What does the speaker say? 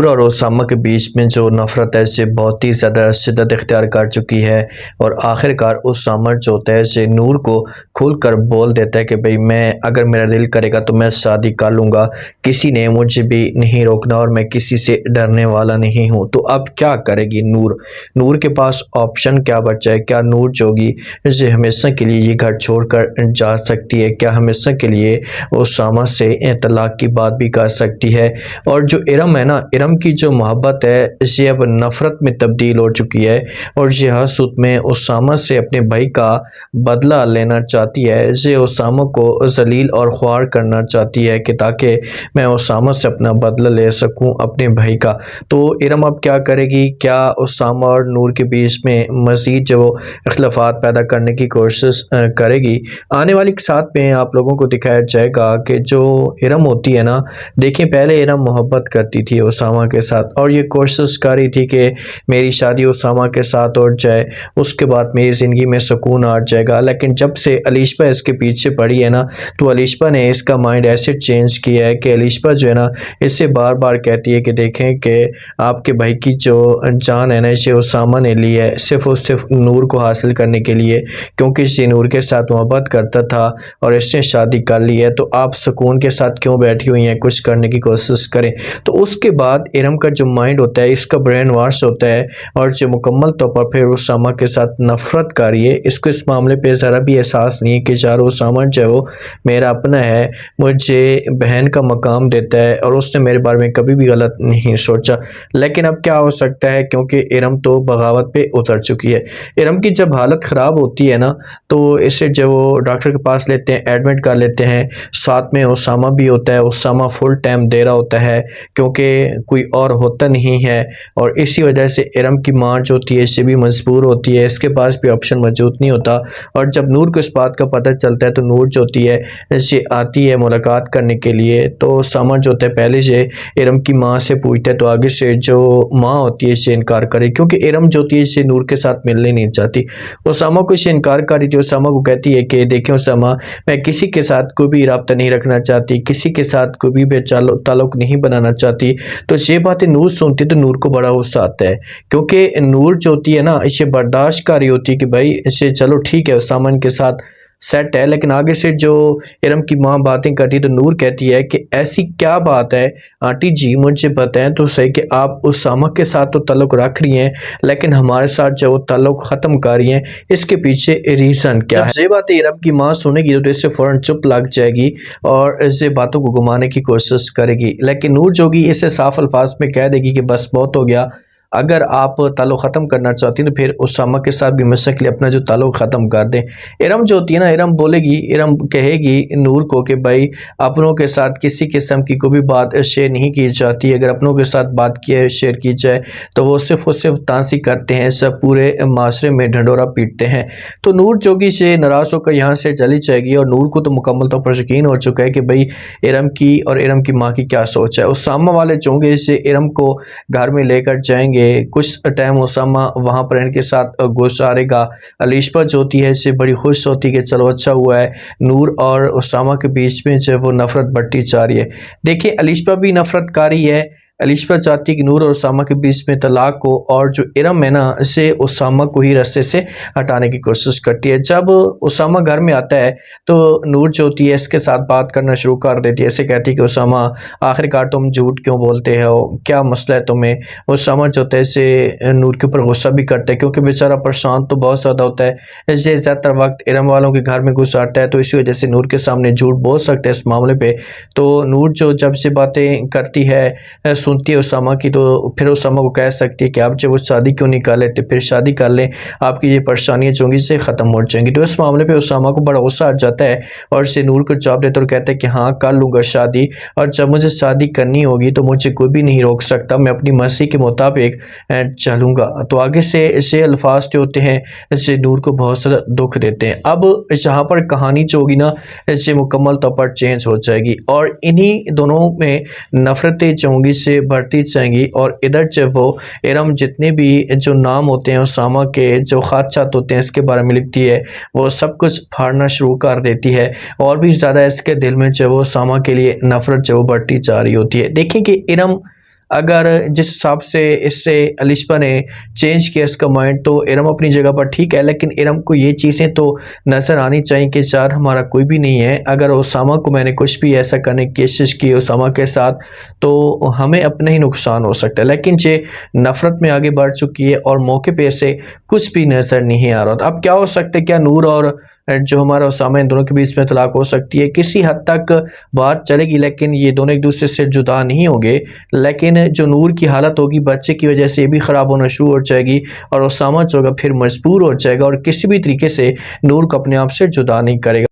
نور اور اسامہ کے بیچ میں جو نفرت ہے اسے بہت ہی زیادہ شدت اختیار کر چکی ہے، اور آخر کار اسامہ جو ہوتا ہے اسے نور کو کھول کر بول دیتا ہے کہ بھئی میں اگر میرا دل کرے گا تو میں شادی کر لوں گا، کسی نے مجھے بھی نہیں روکنا اور میں کسی سے ڈرنے والا نہیں ہوں۔ تو اب کیا کرے گی نور کے پاس آپشن کیا بچا ہے؟ کیا نور جوگی اسے ہمیشہ کے لیے یہ گھر چھوڑ کر جا سکتی ہے؟ کیا ہمیشہ کے لیے اسامہ سے طلاق کی بات بھی کر سکتی ہے؟ اور جو ارم ہے نا، ارم کی جو محبت ہے اسے اب نفرت میں تبدیل ہو چکی ہے، اور یہ حسود میں اسامہ سے اپنے بھائی کا بدلہ لینا چاہتی ہے، اسے اسامہ کو ذلیل اور خوار کرنا چاہتی ہے کہ تاکہ میں اسامہ سے اپنا بدلہ لے سکوں اپنے بھائی کا۔ تو ارم اب کیا کرے گی؟ کیا اسامہ اور نور کے بیچ میں مزید جو اختلافات پیدا کرنے کی کوشش کرے گی؟ آنے والی ساتھ میں آپ لوگوں کو دکھایا جائے گا کہ جو ارم ہوتی ہے نا، دیکھیں پہلے ارم محبت کرتی تھی اسامہ کے ساتھ اور یہ کوشش کر رہی تھی کہ میری شادی اسامہ کے ساتھ ہو جائے، اس کے بعد میری زندگی میں سکون آ جائے گا۔ لیکن جب سے علیشبہ اس کے پیچھے پڑی ہے نا، تو علیشبہ نے اس کا مائنڈ ایسے چینج کیا ہے کہ علیشبہ جو ہے نا اس سے بار بار کہتی ہے کہ دیکھیں کہ آپ کے بھائی کی جو جان ہے نا اسے اسامہ نے لی ہے صرف اور صرف نور کو حاصل کرنے کے لیے، کیونکہ اسے نور کے ساتھ محبت کرتا تھا اور اس نے شادی کر لی ہے، تو آپ سکون کے ساتھ کیوں بیٹھی ہوئی ہیں؟ کچھ کرنے کی کوشش کریں۔ تو اس کے بعد ارم کا جو مائنڈ ہوتا ہے اس کا برین واش ہوتا ہے، اور جو مکمل طور پر پھر اسامہ کے ساتھ نفرت کر رہی ہے، اس کو اس معاملے پہ ذرا بھی احساس نہیں ہے کہ یار اسامہ جو ہے وہ میرا اپنا ہے، مجھے بہن کا مقام دیتا ہے اور اس نے میرے بارے میں کبھی بھی غلط نہیں سوچا۔ لیکن اب کیا ہو سکتا ہے، کیونکہ ارم تو بغاوت پہ اتر چکی ہے۔ ارم کی جب حالت خراب ہوتی ہے نا تو اسے جب وہ ڈاکٹر کے پاس لیتے ہیں، ایڈمٹ کر لیتے ہیں، ساتھ میں اسامہ بھی ہوتا ہے، اسامہ فل ٹائم دے رہا ہوتا ہے کیونکہ کوئی اور ہوتا نہیں ہے، اور اسی وجہ سے ارم کی ماں جو ہوتی ہے اس سے بھی مجبور ہوتی ہے، اس کے پاس بھی آپشن موجود نہیں ہوتا۔ اور جب نور کو اس بات کا پتہ چلتا ہے تو نور جو ہوتی ہے اسے آتی ہے ملاقات کرنے کے لیے، تو اسامہ جو ہوتا ہے پہلے سے ارم کی ماں سے پوچھتا ہے، تو آگے سے جو ماں ہوتی ہے اسے انکار کرے، کیونکہ ارم جو ہوتی ہے اسے نور کے ساتھ ملنے نہیں چاہتی، اسامہ کو اسے انکار کر رہی تھی۔ اسامہ کو کہتی ہے کہ دیکھیں اسامہ، میں کسی کے ساتھ کوئی بھی رابطہ نہیں رکھنا چاہتی، کسی کے ساتھ کوئی بھی تعلق نہیں بنانا چاہتی۔ تو یہ باتیں نور سنتی تو نور کو بڑا غصہ آتا ہے، کیونکہ نور جو ہوتی ہے نا اسے برداشت کر رہی ہوتی ہے کہ بھائی اسے چلو ٹھیک ہے اسامہ ان کے ساتھ سیٹ ہے، لیکن آگے سے جو ارم کی ماں باتیں کرتی تو نور کہتی ہے کہ ایسی کیا بات ہے آنٹی جی، مجھے بتائیں تو صحیح کہ آپ اسامہ کے ساتھ تو تعلق رکھ رہی ہیں لیکن ہمارے ساتھ جو تعلق ختم کر رہی ہیں، اس کے پیچھے ریزن کیا ہے؟ جب یہ باتیں ارم کی ماں سنے گی تو اس سے فوراً چپ لگ جائے گی اور اس باتوں کو گمانے کی کوشش کرے گی، لیکن نور جو گی اسے صاف الفاظ میں کہہ دے گی کہ بس بہت ہو گیا، اگر آپ تعلق ختم کرنا چاہتی ہیں تو پھر اسامہ کے ساتھ بھی ہمیشہ کے لیے اپنا جو تعلق ختم کر دیں۔ ارم جو ہوتی ہے نا، ارم بولے گی، ارم کہے گی نور کو کہ بھائی اپنوں کے ساتھ کسی قسم کی کوئی بھی بات شیئر نہیں کی جاتی، اگر اپنوں کے ساتھ بات شیئر کی جائے تو وہ صرف اور صرف تانسی کرتے ہیں، سب پورے معاشرے میں ڈھنڈورا پیٹتے ہیں۔ تو نور جوگی سے ناراض ہو کر یہاں سے چلی جائے گی، اور نور کو تو مکمل طور پر یقین ہو چکا ہے کہ بھئی ارم کی اور ارم کی ماں کی کیا سوچ ہے۔ اسامہ والے چونگے سے ارم کو گھر میں لے کر جائیں گے، کچھ ٹائم اسامہ وہاں پر ان کے ساتھ گزارے گا۔ علیشبہ جو ہوتی ہے اس سے بڑی خوش ہوتی ہے کہ چلو اچھا ہوا ہے، نور اور اسامہ کے بیچ میں جو وہ نفرت بڑھتی جا رہی ہے۔ دیکھیں علیشبہ بھی نفرت کاری ہے، علیشبہ چاہتی ہے کہ نور اور اسامہ کے بیچ میں طلاق ہو، اور جو ارم ہے نا اسے اسامہ کو ہی رستے سے ہٹانے کی کوشش کرتی ہے۔ جب اسامہ گھر میں آتا ہے تو نور جو ہوتی ہے اس کے ساتھ بات کرنا شروع کر دیتی ہے، اسے کہتی ہے کہ اسامہ آخر کار تم جھوٹ کیوں بولتے ہو، کیا مسئلہ ہے تمہیں؟ اسامہ جو ہوتا ہے اسے نور کے اوپر غصہ بھی کرتا ہے، کیونکہ بیچارہ پریشان تو بہت زیادہ ہوتا ہے، اسے زیادہ تر وقت ارم والوں کے گھر میں گزارتا ہے، تو اسی وجہ سے نور کے سامنے جھوٹ بول سکتے ہیں اس معاملے پہ۔ تو نور جو جب سے باتیں کرتی ہے سنتی ہے اسامہ کی، تو پھر اسامہ کو کہہ سکتی ہے کہ آپ جب وہ شادی کیوں نہیں کر لیتے، پھر شادی کر لیں، آپ کی یہ پریشانیاں چونگی سے ختم ہو جائیں گی۔ تو اس معاملے پہ اسامہ کو بڑا غصہ آ جاتا ہے اور اسے نور کو جواب دیتا ہے اور کہتا ہے کہ ہاں کر لوں گا شادی، اور جب مجھے شادی کرنی ہوگی تو مجھے کوئی بھی نہیں روک سکتا، میں اپنی مرضی کے مطابق چلوں گا۔ تو آگے سے اسے الفاظ جو ہوتے ہیں اسے نور کو بہت سارا دکھ دیتے ہیں۔ اب جہاں پر کہانی جو ہوگی نا اسے مکمل طور پر چینج ہو جائے گی، اور انہی دونوں میں نفرتیں چونگی سے بڑھتی جائیں گی، اور ادھر جب وہ ارم جتنے بھی جو نام ہوتے ہیں اسامہ کے جو خدشات ہوتے ہیں اس کے بارے میں لکھتی ہے، وہ سب کچھ پھاڑنا شروع کر دیتی ہے، اور بھی زیادہ اس کے دل میں جو وہ اسامہ کے لیے نفرت جو بڑھتی جا رہی ہوتی ہے۔ دیکھیں کہ ارم اگر جس حساب سے اس سے الشبہ نے چینج کیا اس کا مائنڈ، تو ارم اپنی جگہ پر ٹھیک ہے، لیکن ارم کو یہ چیزیں تو نظر آنی چاہیے کہ چار ہمارا کوئی بھی نہیں ہے۔ اگر اسامہ کو میں نے کچھ بھی ایسا کرنے کی کوشش کی اسامہ کے ساتھ تو ہمیں اپنا ہی نقصان ہو سکتا ہے، لیکن یہ نفرت میں آگے بڑھ چکی ہے اور موقع پہ سے کچھ بھی نظر نہیں آ رہا۔ اب کیا ہو سکتا ہے؟ کیا نور اور جو ہمارا اسامہ ان دونوں کے بیچ میں طلاق ہو سکتی ہے؟ کسی حد تک بات چلے گی، لیکن یہ دونوں ایک دوسرے سے جدا نہیں ہوں گے۔ لیکن جو نور کی حالت ہوگی بچے کی وجہ سے یہ بھی خراب ہونا شروع ہو جائے گی، اور اسامہ جو ہوگا پھر مجبور ہو جائے گا اور کسی بھی طریقے سے نور کو اپنے آپ سے جدا نہیں کرے گا۔